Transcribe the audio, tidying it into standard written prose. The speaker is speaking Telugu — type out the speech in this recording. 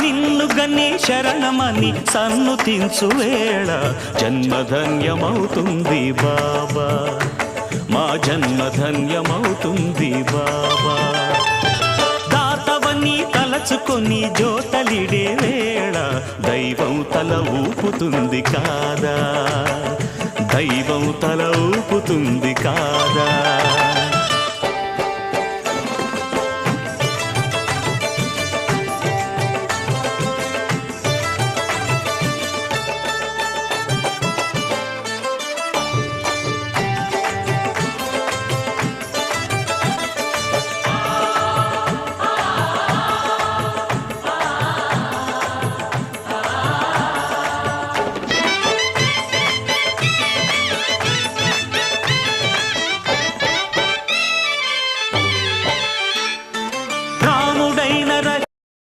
నిన్ను గని శరణమని సన్నుతించు వేళ జన్మధన్యమవుతుంది బాబా, మా జన్మధన్యమవుతుంది బాబా. దాతవని తలచుకొని జోతలిడే వేళ దైవం తల ఊపుతుంది కాదా, దైవం తల ఊపుతుంది కాదా.